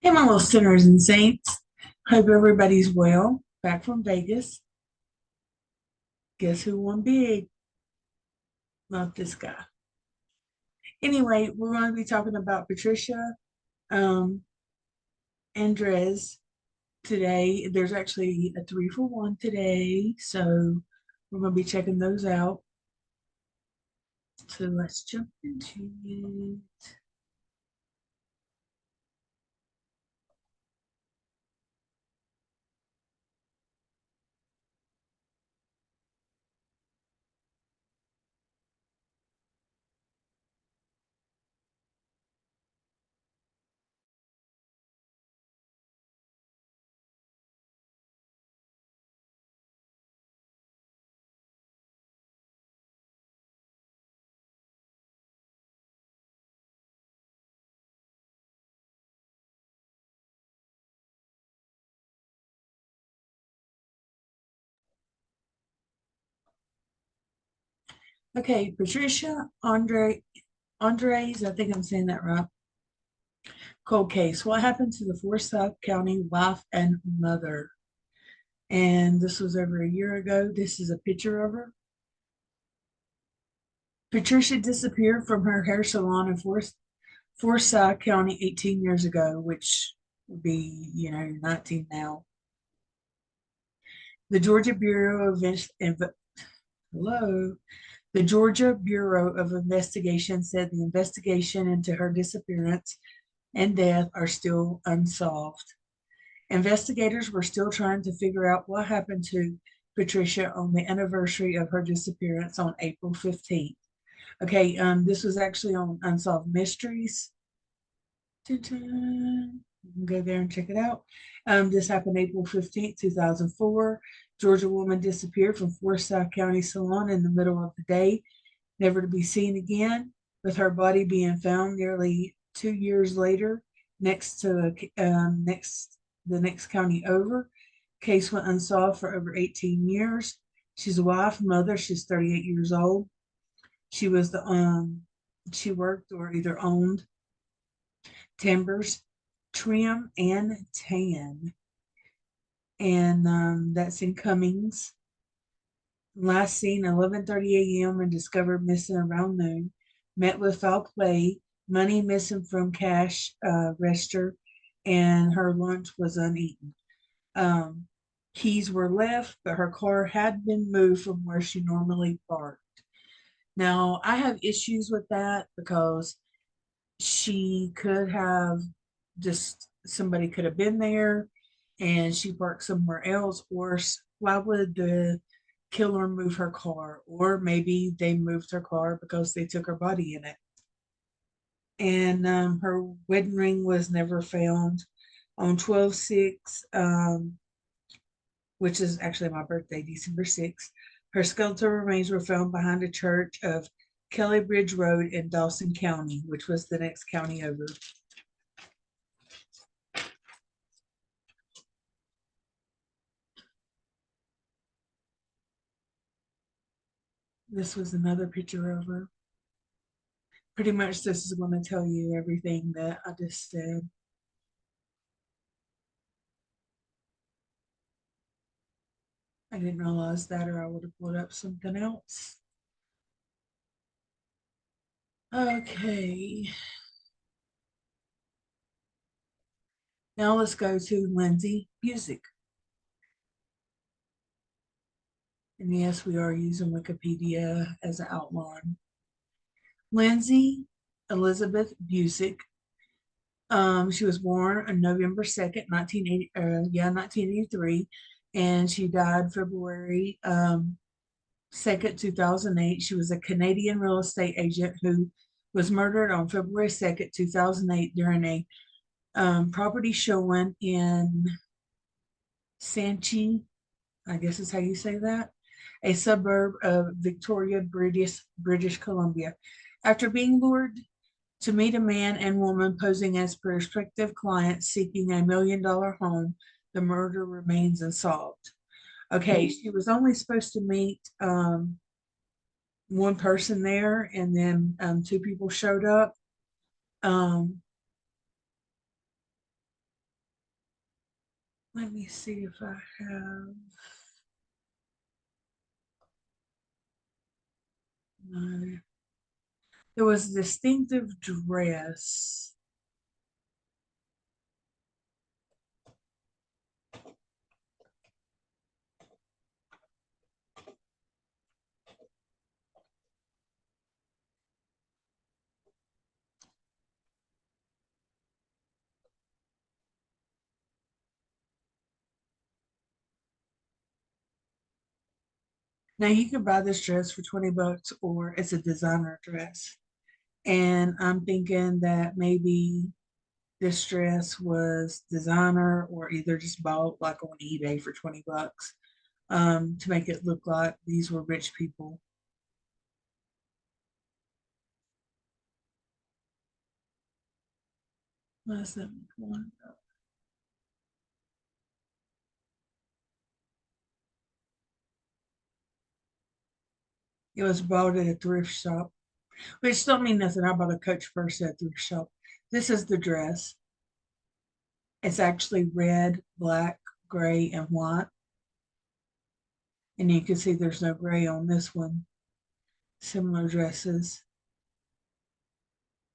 Hey, my little sinners and saints. Hope everybody's well. Back from Vegas. Guess who won big? Not this guy. Anyway, we're going to be talking about Patricia um, Andres today. There's actually a 3-for-1 today, so we're going to be checking those out. So let's jump into it. Okay, Patricia Andres, I think I'm saying that right. Cold case. What happened to the Forsyth County wife and mother? And this was over a year ago. This is a picture of her. Patricia disappeared from her hair salon in Forsyth County 18 years ago, which would be, 19 now. The Georgia Bureau of Hello. The Georgia Bureau of Investigation said the investigation into her disappearance and death are still unsolved. Investigators were still trying to figure out what happened to Patricia on the anniversary of her disappearance on April 15th. Okay, this was actually on Unsolved Mysteries. Dun-dun. You can go there and check it out. This happened April 15th, 2004. Georgia woman disappeared from Forsyth County Salon in the middle of the day, never to be seen again, with her body being found nearly 2 years later next to the next county over. Case went unsolved for over 18 years. She's a wife, mother. She's 38 years old. She was the she worked or either owned Timbers, Trim, and Tan, and that's in Cummings. Last seen 11:30 a.m. and discovered missing around noon. Met with foul play, money missing from cash register, and her lunch was uneaten. Um, Keys were left, but her car had been moved from where she normally parked. Now, I have issues with that because she could have just somebody could have been there and she parked somewhere else, or why would the killer move her car? Or maybe they moved her car because they took her body in it. And her wedding ring was never found on 12/6, which is actually my birthday, December 6th. Her skeletal remains were found behind a church of Kelly Bridge Road in Dawson County, which was the next county over. This was another picture of her. Pretty much, this is going to tell you everything that I just said. I didn't realize that, or I would have pulled up something else. Okay, now let's go to Lindsay Music. And yes, we are using Wikipedia as an outline. Lindsay Elizabeth Busick. She was born on November 2nd, 1983, and she died February 2nd, 2008. She was a Canadian real estate agent who was murdered on February 2nd, 2008 during a property showing in Sanchy, I guess is how you say that, a suburb of Victoria, British Columbia. After being lured to meet a man and woman posing as prospective clients seeking $1 million home, the murder remains unsolved. Okay, she was only supposed to meet one person there, and then two people showed up. Um, Let me see if I have. No. There was a distinctive dress. Now you can buy this dress for 20 bucks or it's a designer dress. And I'm thinking that maybe this dress was designer or either just bought like on eBay for 20 bucks to make it look like these were rich people. Less than one. It was bought at a thrift shop, which don't mean nothing. I bought a Coach purse at a thrift shop. This is the dress. It's actually red, black, gray, and white. And you can see there's no gray on this one. Similar dresses.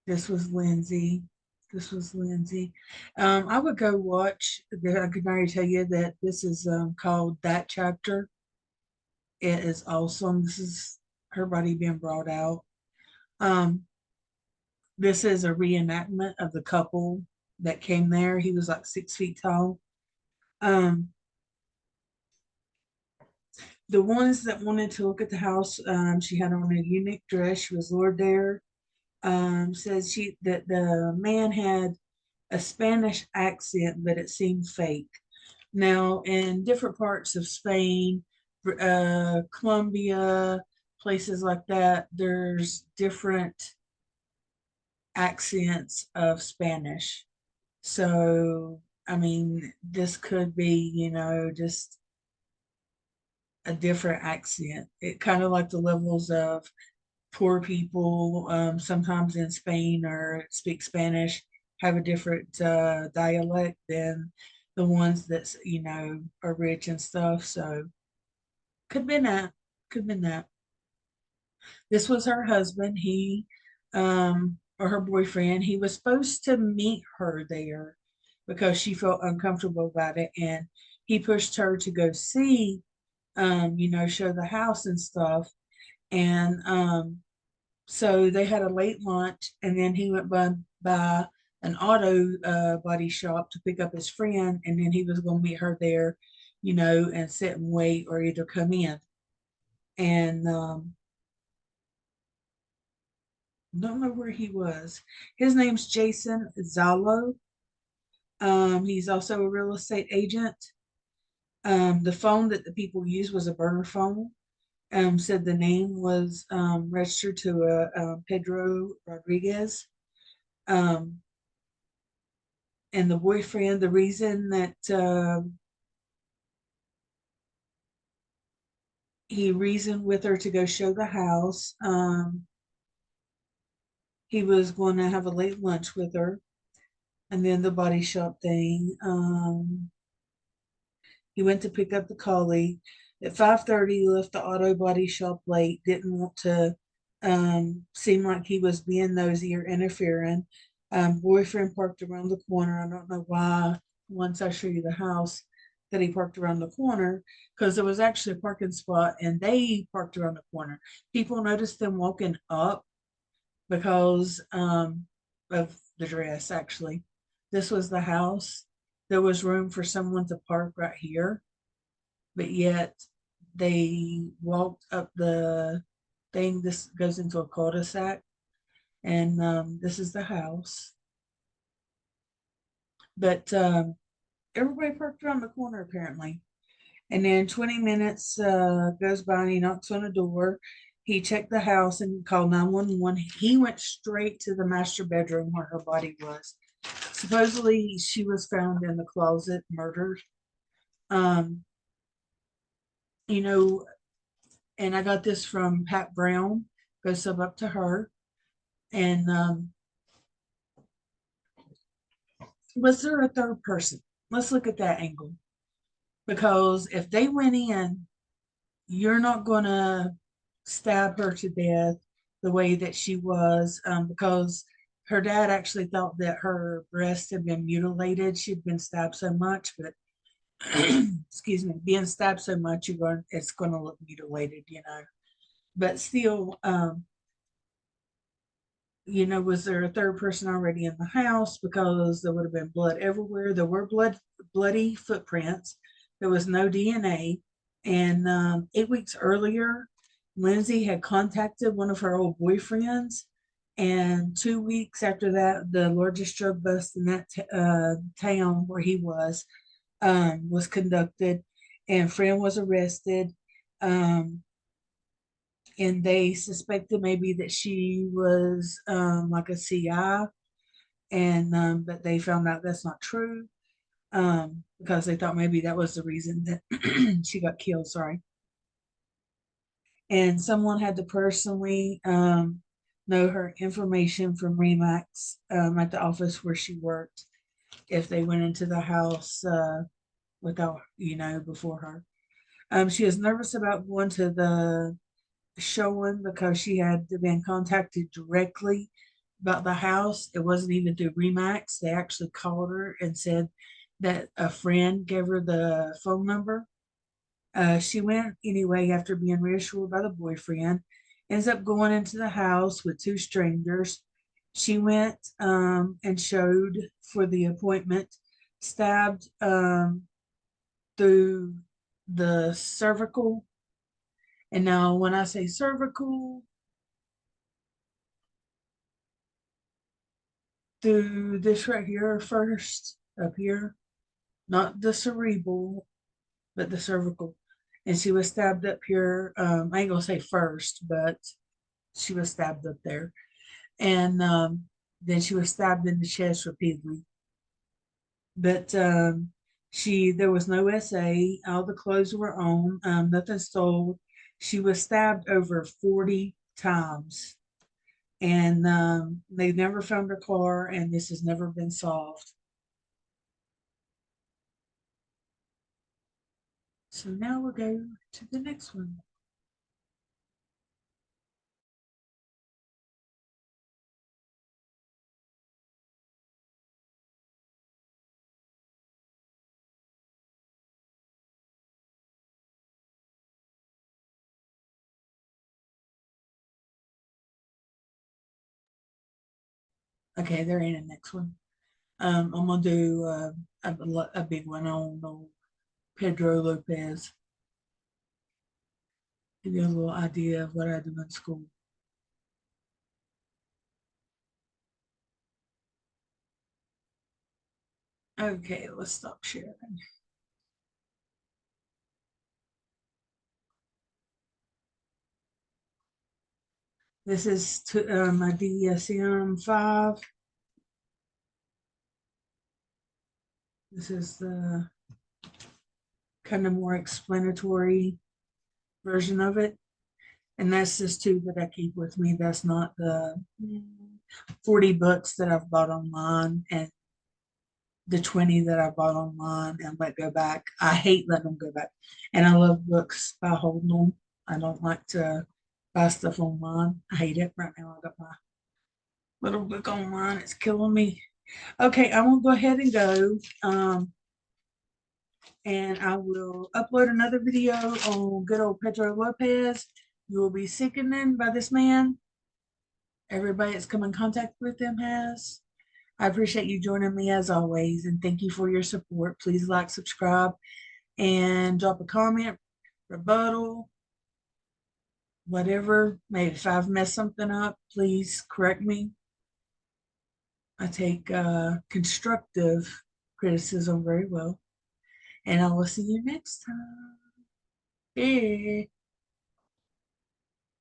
This was Lindsay. This was Lindsay. I would go watch. I can already tell you that this is called That Chapter. It is awesome. This is her body being brought out. Um, this is a reenactment of the couple that came there. He was like 6 feet tall. Um, the ones that wanted to look at the house, she had on a unique dress. She was lured there. Says she that the man had a Spanish accent, but it seemed fake. Now, in different parts of Spain, Colombia, places like that, there's different accents of Spanish. So, I mean, this could be, just a different accent. It kind of like the levels of poor people, sometimes in Spain or speak Spanish, have a different dialect than the ones that's, are rich and stuff. So, could have been that. Could have been that. This was her husband. Or her boyfriend, he was supposed to meet her there because she felt uncomfortable about it. And he pushed her to go see, show the house and stuff. And so they had a late lunch. And then he went by an auto body shop to pick up his friend. And then he was going to meet her there, and sit and wait or either come in. And don't know where he was. His name's Jason Zalo. He's also a real estate agent. The phone that the people used was a burner phone. Said the name was registered to Pedro Rodriguez. Um, and the boyfriend, the reason that he reasoned with her to go show the house, he was going to have a late lunch with her. And then the body shop thing. He went to pick up the colleague. At 5:30, he left the auto body shop late, didn't want to seem like he was being nosy or interfering. Boyfriend parked around the corner. I don't know why, once I show you the house, that he parked around the corner because there was actually a parking spot and they parked around the corner. People noticed them walking up because of the dress, actually. This was the house. There was room for someone to park right here, but yet they walked up the thing. This goes into a cul-de-sac, and this is the house. But everybody parked around the corner apparently. And then 20 minutes goes by and he knocks on the door. He checked the house and called 911. He went straight to the master bedroom where her body was. Supposedly, she was found in the closet, murdered. Um, you know, and I got this from Pat Brown. Go sub up to her. And was there a third person? Let's look at that angle. because if they went in, you're not going to stab her to death the way that she was, because her dad actually thought that her breast had been mutilated. She'd been stabbed so much, but excuse me, being stabbed so much, it's going to look mutilated, you know. But still, you know, was there a third person already in the house? Because there would have been blood everywhere. There were bloody footprints. There was no DNA. And 8 weeks earlier, Lindsay had contacted one of her old boyfriends. And 2 weeks after that, the largest drug bust in that town where he was conducted, and Fran was arrested. Um, and they suspected maybe that she was like a CI, and but they found out that's not true, because they thought maybe that was the reason that she got killed. Sorry, and someone had to personally know her information from Remax at the office where she worked if they went into the house without, you know, before her. She was nervous about going to the showing because she had been contacted directly about the house. It wasn't even through Remax. They actually called her and said that a friend gave her the phone number. She went anyway after being reassured by the boyfriend. Ends up going into the house with two strangers. She went and showed for the appointment, stabbed through the cervical. And now, when I say cervical, through this right here first, up here, not the cerebral, but the cervical. And she was stabbed up here. I ain't gonna say first, but she was stabbed up there. And then she was stabbed in the chest repeatedly. But there was no SA. All the clothes were on. Nothing stole. She was stabbed over 40 times. And they never found her car, and this has never been solved. So now we'll go to the next one. Okay, there ain't a next one. I'm gonna do a big one on Pedro Lopez. Give you a little idea of what I do in school. Okay, let's stop sharing. This is my DSM-5. This is the kind of more explanatory version of it. And that's just two that I keep with me. That's not the 40 books that I've bought online and the 20 that I bought online and let go back. I hate letting them go back. And I love books by holding them. I don't like to buy stuff online. I hate it. Right now, I got my little book online. It's killing me. Okay, I'm going to go ahead and go. And I will upload another video on good old Pedro Lopez. You will be sickening by this man. Everybody that's come in contact with him has. I appreciate you joining me as always, and thank you for your support. Please like, subscribe, and drop a comment, rebuttal, whatever. Maybe if I've messed something up, please correct me. I take constructive criticism very well, and I will see you next time. Yeah.